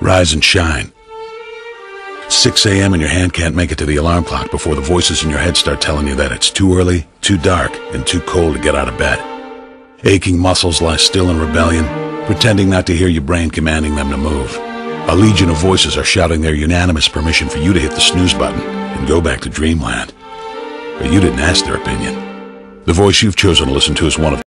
Rise and shine. 6 a.m. and your hand can't make it to the alarm clock before the voices in your head start telling you that it's too early, too dark, and too cold to get out of bed. Aching muscles lie still in rebellion, pretending not to hear your brain commanding them to move. A legion of voices are shouting their unanimous permission for you to hit the snooze button and go back to dreamland. But you didn't ask their opinion. The voice you've chosen to listen to is one of